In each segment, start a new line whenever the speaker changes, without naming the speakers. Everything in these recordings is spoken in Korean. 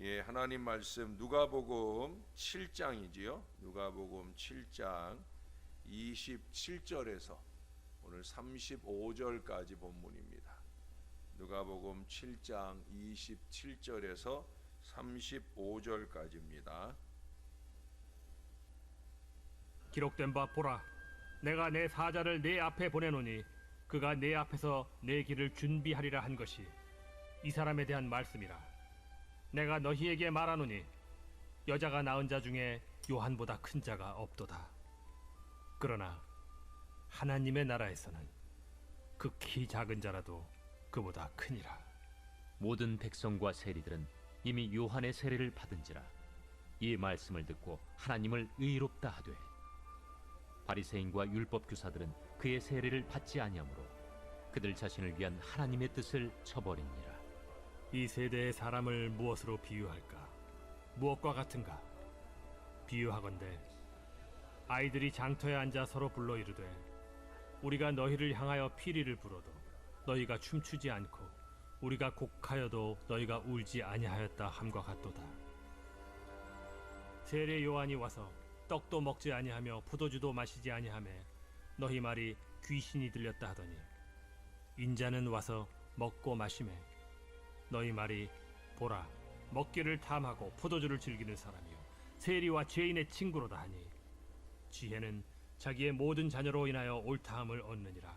예, 하나님 말씀 누가복음 7장이지요. 누가복음 7장 27절에서 오늘 35절까지 본문입니다. 누가복음 7장 27절에서 35절까지입니다.
기록된 바 보라, 내가 내 사자를 내 앞에 보내노니 그가 내 앞에서 내 길을 준비하리라 한 것이 이 사람에 대한 말씀이라. 내가 너희에게 말하노니 여자가 낳은 자 중에 요한보다 큰 자가 없도다. 그러나 하나님의 나라에서는 극히 작은 자라도 그보다 크니라.
모든 백성과 세리들은 이미 요한의 세례를 받은지라 이 말씀을 듣고 하나님을 의롭다 하되 바리새인과 율법 교사들은 그의 세례를 받지 아니하므로 그들 자신을 위한 하나님의 뜻을 저버리니라.
이 세대의 사람을 무엇으로 비유할까? 무엇과 같은가? 비유하건대 아이들이 장터에 앉아 서로 불러 이르되 우리가 너희를 향하여 피리를 불어도 너희가 춤추지 않고 우리가 곡하여도 너희가 울지 아니하였다 함과 같도다. 세례 요한이 와서 떡도 먹지 아니하며 포도주도 마시지 아니하매 너희 말이 귀신이 들렸다 하더니 인자는 와서 먹고 마시매 너희 말이 보라, 먹기를 탐하고 포도주를 즐기는 사람이요 세리와 죄인의 친구로다 하니 지혜는 자기의 모든 자녀로 인하여 옳다함을 얻느니라.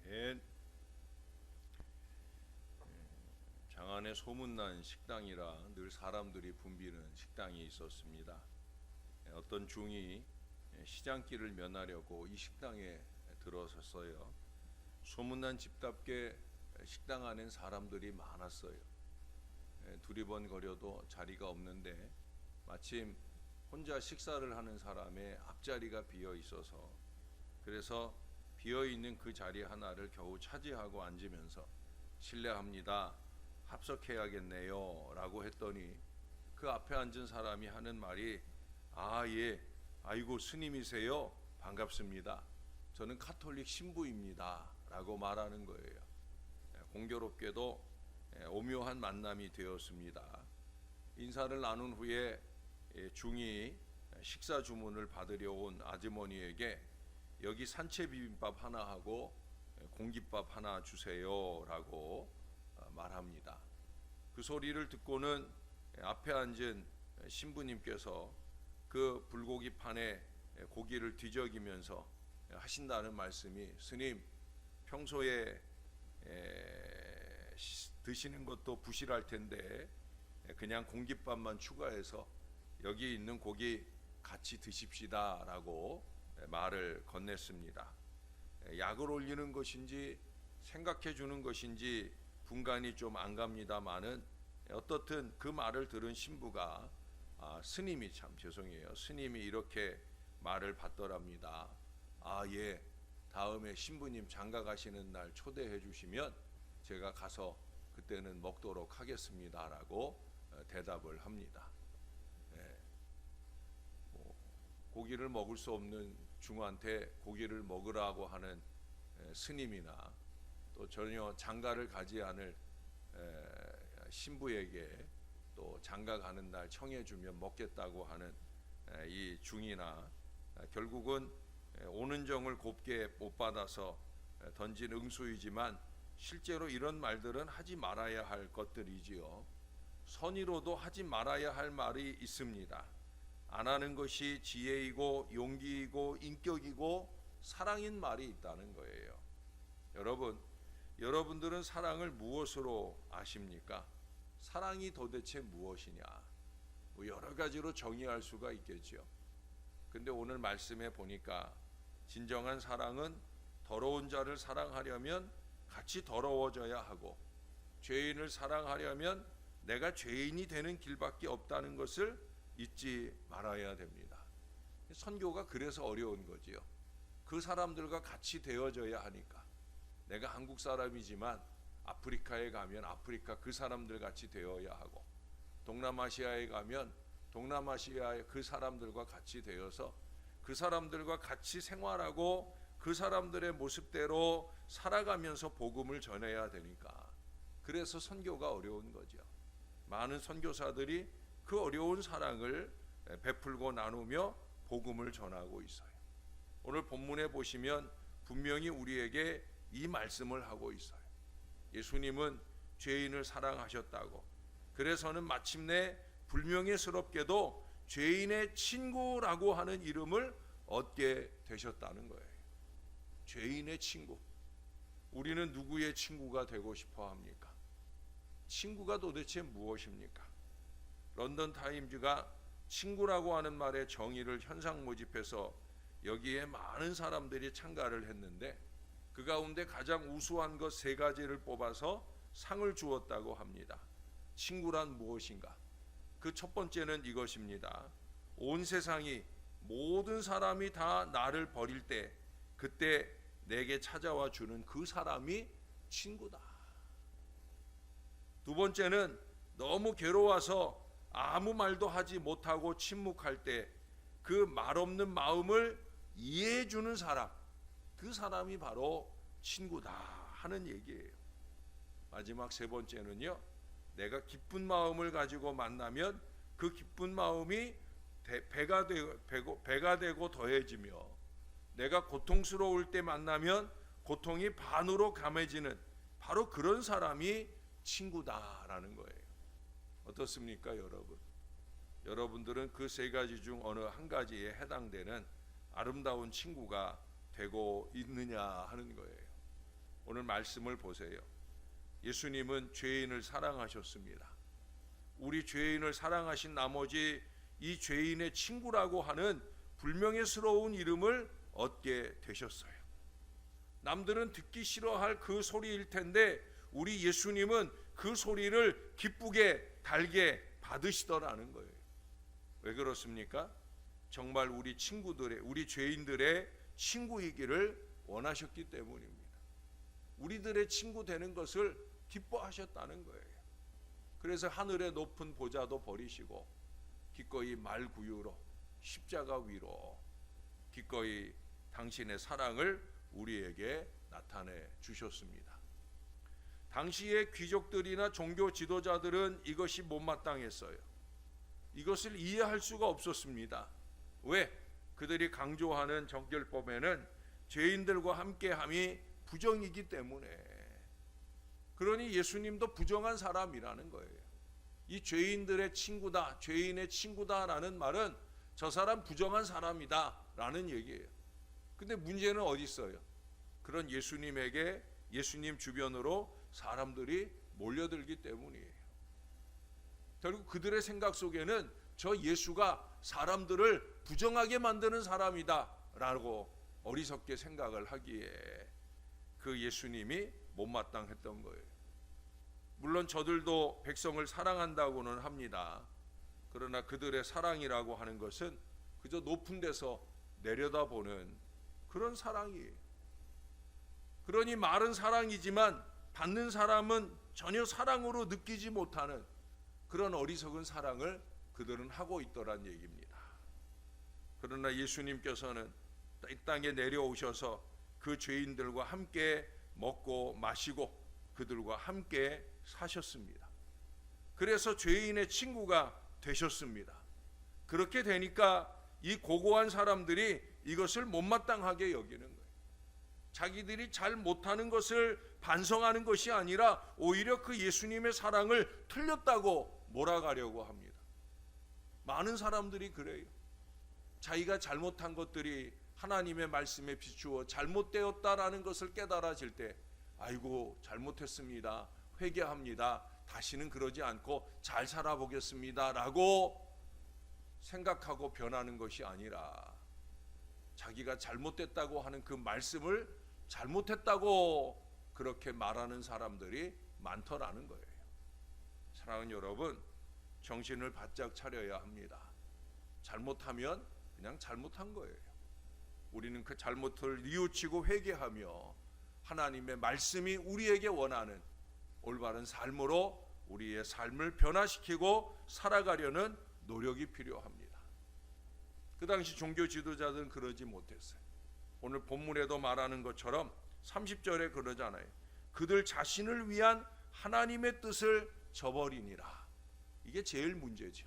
아멘. 장안에 소문난 식당이라 늘 사람들이 붐비는 식당이 있었습니다. 어떤 중이 시장길을 면하려고 이 식당에 들어섰어요. 소문난 집답게 식당 안엔 사람들이 많았어요. 두리번거려도 자리가 없는데 마침 혼자 식사를 하는 사람의 앞자리가 비어 있어서 그래서 비어 있는 그 자리 하나를 겨우 차지하고 앉으면서 실례합니다. 합석해야겠네요. 라고 했더니 그 앞에 앉은 사람이 하는 말이 예, 아이고 스님이세요? 반갑습니다. 저는 카톨릭 신부입니다. 라고 말하는 거예요. 공교롭게도 오묘한 만남이 되었습니다. 인사를 나눈 후에 중이 식사 주문을 받으려 온 아주머니에게 여기 산채 비빔밥 하나 하고 공깃밥 하나 주세요 라고 말합니다. 그 소리를 듣고는 앞에 앉은 신부님께서 그 불고기 판에 고기를 뒤적이면서 하신다는 말씀이 스님 평소에 드시는 것도 부실할 텐데 그냥 공깃밥만 추가해서 여기 있는 고기 같이 드십시다 라고 말을 건넸습니다. 약을 올리는 것인지 생각해 주는 것인지 분간이 좀 안 갑니다마는 어떻든 그 말을 들은 신부가 스님이 참 죄송해요. 스님이 이렇게 말을 받더랍니다. 예, 다음에 신부님 장가 가시는 날 초대해 주시면 제가 가서 그때는 먹도록 하겠습니다 라고 대답을 합니다. 고기를 먹을 수 없는 중한테 고기를 먹으라고 하는 스님이나 또 전혀 장가를 가지 않을 신부에게 또 장가 가는 날 청해주면 먹겠다고 하는 이 중이나 결국은 오는 정을 곱게 못 받아서 던진 응수이지만 실제로 이런 말들은 하지 말아야 할 것들이지요. 선의로도 하지 말아야 할 말이 있습니다. 안 하는 것이 지혜이고 용기이고 인격이고 사랑인 말이 있다는 거예요. 여러분들은 사랑을 무엇으로 아십니까? 사랑이 도대체 무엇이냐? 여러 가지로 정의할 수가 있겠죠. 근데 오늘 말씀에 보니까 진정한 사랑은 더러운 자를 사랑하려면 같이 더러워져야 하고 죄인을 사랑하려면 내가 죄인이 되는 길밖에 없다는 것을 잊지 말아야 됩니다. 선교가 그래서 어려운 거지요. 그 사람들과 같이 되어져야 하니까. 내가 한국 사람이지만 아프리카에 가면 아프리카 그 사람들 같이 되어야 하고 동남아시아에 가면 동남아시아의 그 사람들과 같이 되어서 그 사람들과 같이 생활하고 그 사람들의 모습대로 살아가면서 복음을 전해야 되니까 그래서 선교가 어려운 거죠. 많은 선교사들이 그 어려운 사랑을 베풀고 나누며 복음을 전하고 있어요. 오늘 본문에 보시면 분명히 우리에게 이 말씀을 하고 있어요. 예수님은 죄인을 사랑하셨다고, 그래서는 마침내 불명예스럽게도 죄인의 친구라고 하는 이름을 얻게 되셨다는 거예요. 죄인의 친구. 우리는 누구의 친구가 되고 싶어 합니까? 친구가 도대체 무엇입니까? 런던 타임즈가 친구라고 하는 말의 정의를 현상 모집해서 여기에 많은 사람들이 참가를 했는데 그 가운데 가장 우수한 것 3가지를 뽑아서 상을 주었다고 합니다. 친구란 무엇인가? 그 첫 번째는 이것입니다. 온 세상이 모든 사람이 다 나를 버릴 때 그때 내게 찾아와 주는 그 사람이 친구다. 두 번째는 너무 괴로워서 아무 말도 하지 못하고 침묵할 때 그 말없는 마음을 이해해 주는 사람, 그 사람이 바로 친구다 하는 얘기예요. 마지막 3번째는요, 내가 기쁜 마음을 가지고 만나면 그 기쁜 마음이 배가 되고 더해지며 내가 고통스러울 때 만나면 고통이 반으로 감해지는 바로 그런 사람이 친구다라는 거예요. 어떻습니까, 여러분? 여러분들은 그 3가지 중 어느 한 가지에 해당되는 아름다운 친구가 되고 있느냐 하는 거예요. 오늘 말씀을 보세요. 예수님은 죄인을 사랑하셨습니다. 우리 죄인을 사랑하신 나머지 이 죄인의 친구라고 하는 불명예스러운 이름을 얻게 되셨어요. 남들은 듣기 싫어할 그 소리일 텐데 우리 예수님은 그 소리를 기쁘게 달게 받으시더라는 거예요. 왜 그렇습니까? 정말 우리 친구들의, 우리 죄인들의 친구이기를 원하셨기 때문입니다. 우리들의 친구 되는 것을 기뻐하셨다는 거예요. 그래서 하늘의 높은 보좌도 버리시고 기꺼이 말구유로 십자가 위로 기꺼이 당신의 사랑을 우리에게 나타내 주셨습니다. 당시의 귀족들이나 종교 지도자들은 이것이 못마땅했어요. 이것을 이해할 수가 없었습니다. 왜? 그들이 강조하는 정결법에는 죄인들과 함께함이 부정이기 때문에. 그러니 예수님도 부정한 사람이라는 거예요. 이 죄인들의 친구다, 죄인의 친구다라는 말은 저 사람 부정한 사람이다라는 얘기예요. 근데 문제는 어디 있어요? 그런 예수님에게, 예수님 주변으로 사람들이 몰려들기 때문이에요. 결국 그들의 생각 속에는 저 예수가 사람들을 부정하게 만드는 사람이다 라고 어리석게 생각을 하기에 그 예수님이 못마땅했던 거예요. 물론 저들도 백성을 사랑한다고는 합니다. 그러나 그들의 사랑이라고 하는 것은 그저 높은 데서 내려다보는 그런 사랑이에요. 그러니 말은 사랑이지만 받는 사람은 전혀 사랑으로 느끼지 못하는 그런 어리석은 사랑을 그들은 하고 있더란 얘기입니다. 그러나 예수님께서는 이 땅에 내려오셔서 그 죄인들과 함께 먹고 마시고 그들과 함께 사셨습니다. 그래서 죄인의 친구가 되셨습니다. 그렇게 되니까 이 고고한 사람들이 이것을 못마땅하게 여기는 거예요. 자기들이 잘 못하는 것을 반성하는 것이 아니라 오히려 그 예수님의 사랑을 틀렸다고 몰아가려고 합니다. 많은 사람들이 그래요. 자기가 잘못한 것들이 하나님의 말씀에 비추어 잘못되었다라는 것을 깨달아질 때 아이고 잘못했습니다. 회개합니다. 다시는 그러지 않고 잘 살아보겠습니다. 라고 생각하고 변하는 것이 아니라 자기가 잘못됐다고 하는 그 말씀을 잘못했다고 그렇게 말하는 사람들이 많더라는 거예요. 사랑하는 여러분, 정신을 바짝 차려야 합니다. 잘못하면 그냥 잘못한 거예요. 우리는 그 잘못을 뉘우치고 회개하며 하나님의 말씀이 우리에게 원하는 올바른 삶으로 우리의 삶을 변화시키고 살아가려는 노력이 필요합니다. 그 당시 종교 지도자들은 그러지 못했어요. 오늘 본문에도 말하는 것처럼 30절에 그러잖아요. 그들 자신을 위한 하나님의 뜻을 저버리니라. 이게 제일 문제죠.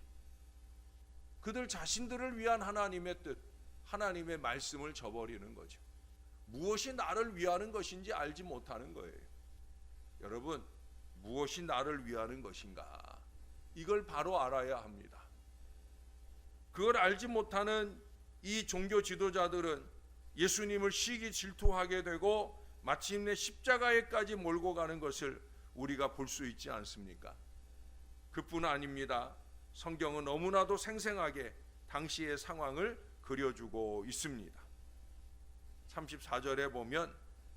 그들 자신들을 위한 하나님의 뜻, 하나님의 말씀을 저버리는 거죠. 무엇이 나를 위하는 것인지 알지 못하는 거예요. 여러분, 무엇이 나를 위하는 것인가? 이걸 바로 알아야 합니다. 그걸 알지 못하는 이 종교 지도자들은 예수님을 시기 질투하게 되고 마침내 십자가에까지 몰고 가는 것을 우리가 볼 수 있지 않습니까? 그뿐 아닙니다. 성경은 너무나도 생생하게 당시의 상황을 그려주고 있습니다. 34절에 보면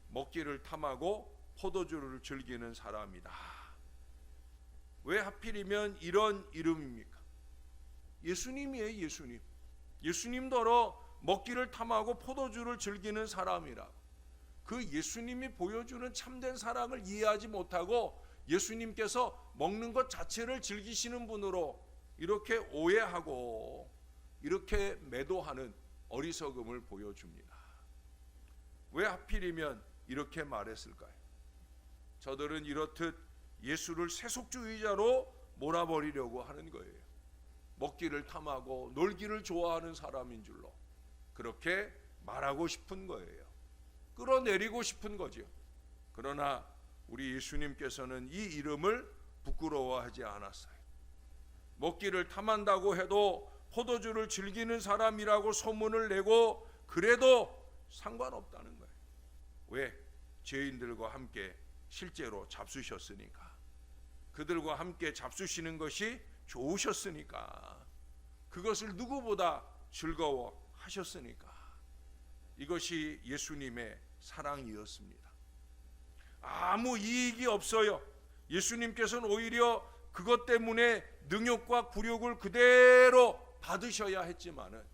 먹기를 탐하고 포도주를 즐기는 사람이다. 왜 하필이면 이런 이름입니까? 예수님이에요. 예수님. 예수님더러 먹기를 탐하고 포도주를 즐기는 사람이라고. 그 예수님이 보여주는 참된 사랑을 이해하지 못하고 예수님께서 먹는 것 자체를 즐기시는 분으로 이렇게 오해하고 이렇게 매도하는 어리석음을 보여줍니다. 왜 하필이면 이렇게 말했을까요? 저들은 이렇듯 예수를 세속주의자로 몰아버리려고 하는 거예요. 먹기를 탐하고 놀기를 좋아하는 사람인 줄로 그렇게 말하고 싶은 거예요. 끌어내리고 싶은 거죠. 그러나 우리 예수님께서는 이 이름을 부끄러워하지 않았어요. 먹기를 탐한다고 해도 포도주를 즐기는 사람이라고 소문을 내고 그래도 상관없다는 거예요. 왜? 죄인들과 함께 실제로 잡수셨으니까. 그들과 함께 잡수시는 것이 좋으셨으니까. 그것을 누구보다 즐거워하셨으니까. 이것이 예수님의 사랑이었습니다. 아무 이익이 없어요. 예수님께서는 오히려 그것 때문에 능욕과 굴욕을 그대로 받으셔야 했지만은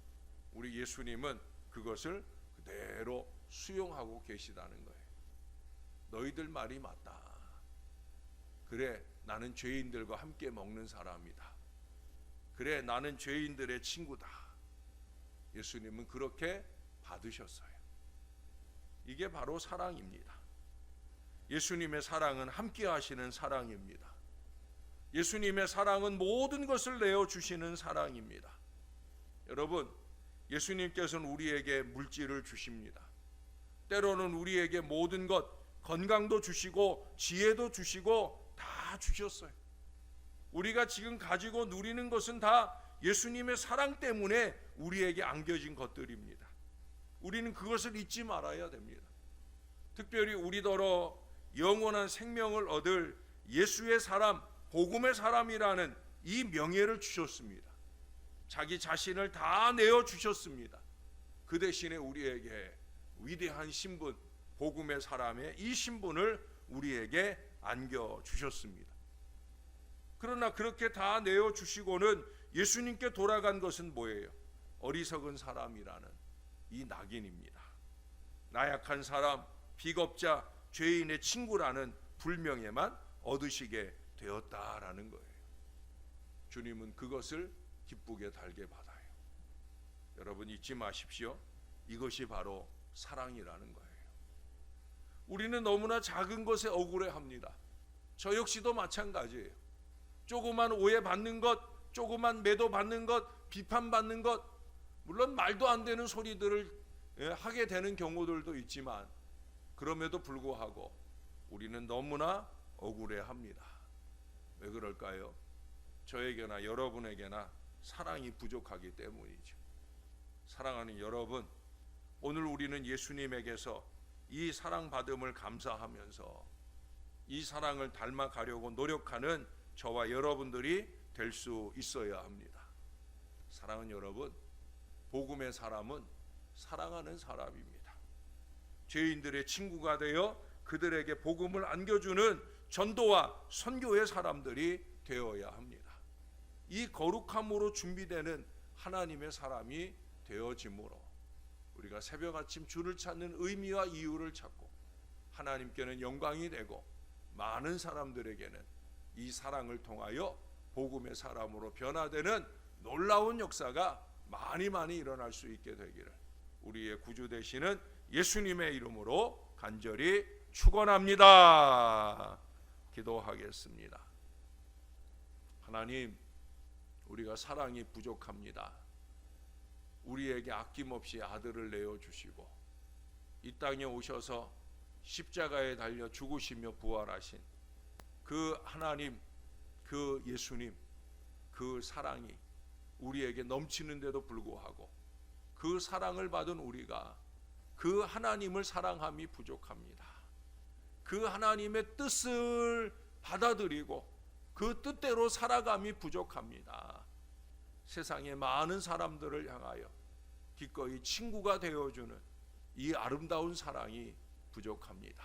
우리 예수님은 그것을 그대로 수용하고 계시다는 거예요. 너희들 말이 맞다. 그래, 나는 죄인들과 함께 먹는 사람이다. 그래, 나는 죄인들의 친구다. 예수님은 그렇게 받으셨어요. 이게 바로 사랑입니다. 예수님의 사랑은 함께 하시는 사랑입니다. 예수님의 사랑은 모든 것을 내어주시는 사랑입니다. 여러분, 예수님께서는 우리에게 물질을 주십니다. 때로는 우리에게 모든 것, 건강도 주시고 지혜도 주시고 다 주셨어요. 우리가 지금 가지고 누리는 것은 다 예수님의 사랑 때문에 우리에게 안겨진 것들입니다. 우리는 그것을 잊지 말아야 됩니다. 특별히 우리더러 영원한 생명을 얻을 예수의 사람, 복음의 사람이라는 이 명예를 주셨습니다. 자기 자신을 다 내어주셨습니다. 그 대신에 우리에게 위대한 신분, 복음의 사람의 이 신분을 우리에게 안겨주셨습니다. 그러나 그렇게 다 내어주시고는 예수님께 돌아간 것은 뭐예요? 어리석은 사람이라는 이 낙인입니다. 나약한 사람, 비겁자, 죄인의 친구라는 불명예만 얻으시게 되었다라는 거예요. 주님은 그것을 기쁘게 달게 받아요. 여러분 잊지 마십시오. 이것이 바로 사랑이라는 거예요. 우리는 너무나 작은 것에 억울해합니다. 저 역시도 마찬가지예요. 조그만 오해받는 것, 조그만 매도받는 것, 비판받는 것, 물론 말도 안 되는 소리들을 하게 되는 경우들도 있지만 그럼에도 불구하고 우리는 너무나 억울해합니다. 왜 그럴까요? 저에게나 여러분에게나 사랑이 부족하기 때문이죠. 사랑하는 여러분, 오늘 우리는 예수님에게서 이 사랑받음을 감사하면서 이 사랑을 닮아가려고 노력하는 저와 여러분들이 될 수 있어야 합니다. 사랑하는 여러분, 복음의 사람은 사랑하는 사람입니다. 죄인들의 친구가 되어 그들에게 복음을 안겨주는 전도와 선교의 사람들이 되어야 합니다. 이 거룩함으로 준비되는 하나님의 사람이 되어지므로 우리가 새벽 아침 주를 찾는 의미와 이유를 찾고 하나님께는 영광이 되고 많은 사람들에게는 이 사랑을 통하여 복음의 사람으로 변화되는 놀라운 역사가 많이 일어날 수 있게 되기를 우리의 구주 되시는 예수님의 이름으로 간절히 축원합니다. 기도하겠습니다. 하나님, 우리가 사랑이 부족합니다. 우리에게 아낌없이 아들을 내어주시고 이 땅에 오셔서 십자가에 달려 죽으시며 부활하신 그 하나님, 그 예수님, 그 사랑이 우리에게 넘치는데도 불구하고 그 사랑을 받은 우리가 그 하나님을 사랑함이 부족합니다. 그 하나님의 뜻을 받아들이고 그 뜻대로 살아감이 부족합니다. 세상의 많은 사람들을 향하여 기꺼이 친구가 되어주는 이 아름다운 사랑이 부족합니다.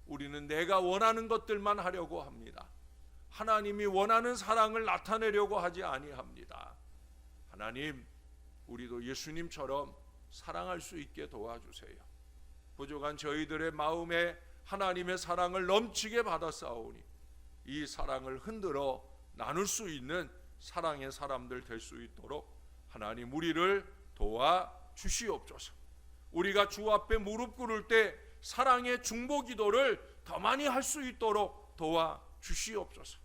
우리는 내가 원하는 것들만 하려고 합니다. 하나님이 원하는 사랑을 나타내려고 하지 아니합니다. 하나님, 우리도 예수님처럼 사랑할 수 있게 도와주세요. 부족한 저희들의 마음에 하나님의 사랑을 넘치게 받아싸우니 이 사랑을 흔들어 나눌 수 있는 사랑의 사람들 될 수 있도록 하나님 우리를 도와주시옵소서. 우리가 주 앞에 무릎 꿇을 때 사랑의 중보 기도를 더 많이 할 수 있도록 도와주시옵소서.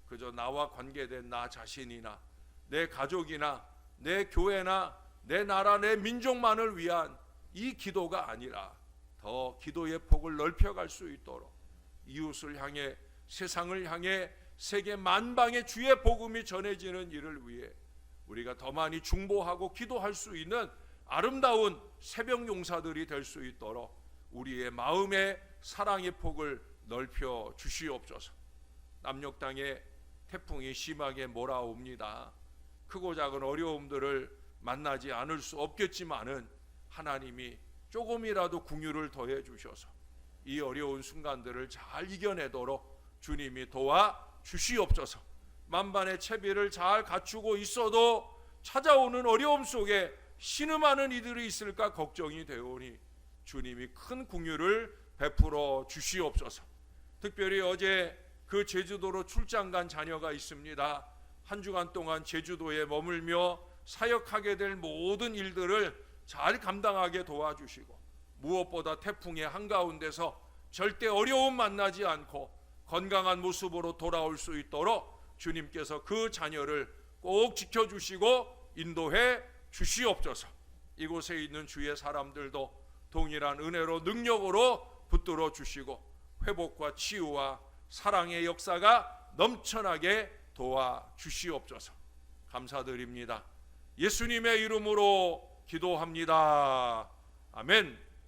그저 나와 관계된 나 자신이나 내 가족이나 내 교회나 내 나라 내 민족만을 위한 이 기도가 아니라 더 기도의 폭을 넓혀갈 수 있도록 이웃을 향해 세상을 향해 세계 만방의 주의 복음이 전해지는 일을 위해 우리가 더 많이 중보하고 기도할 수 있는 아름다운 새벽 용사들이 될 수 있도록 우리의 마음의 사랑의 폭을 넓혀 주시옵소서. 남녘 땅에 태풍이 심하게 몰아옵니다. 크고 작은 어려움들을 만나지 않을 수 없겠지만은 하나님이 조금이라도 긍휼을 더해 주셔서 이 어려운 순간들을 잘 이겨내도록 주님이 도와 주시옵소서. 만반의 채비를 잘 갖추고 있어도 찾아오는 어려움 속에 신음하는 이들이 있을까 걱정이 되오니 주님이 큰 긍휼을 베풀어 주시옵소서. 특별히 어제 그 제주도로 출장 간 자녀가 있습니다. 한 주간 동안 제주도에 머물며 사역하게 될 모든 일들을 잘 감당하게 도와주시고 무엇보다 태풍의 한가운데서 절대 어려움 만나지 않고 건강한 모습으로 돌아올 수 있도록 주님께서 그 자녀를 꼭 지켜주시고 인도해 주시옵소서. 이곳에 있는 주의 사람들도 동일한 은혜로 능력으로 붙들어 주시고 회복과 치유와 사랑의 역사가 넘쳐나게 도와주시옵소서. 감사드립니다. 예수님의 이름으로 기도합니다. 아멘.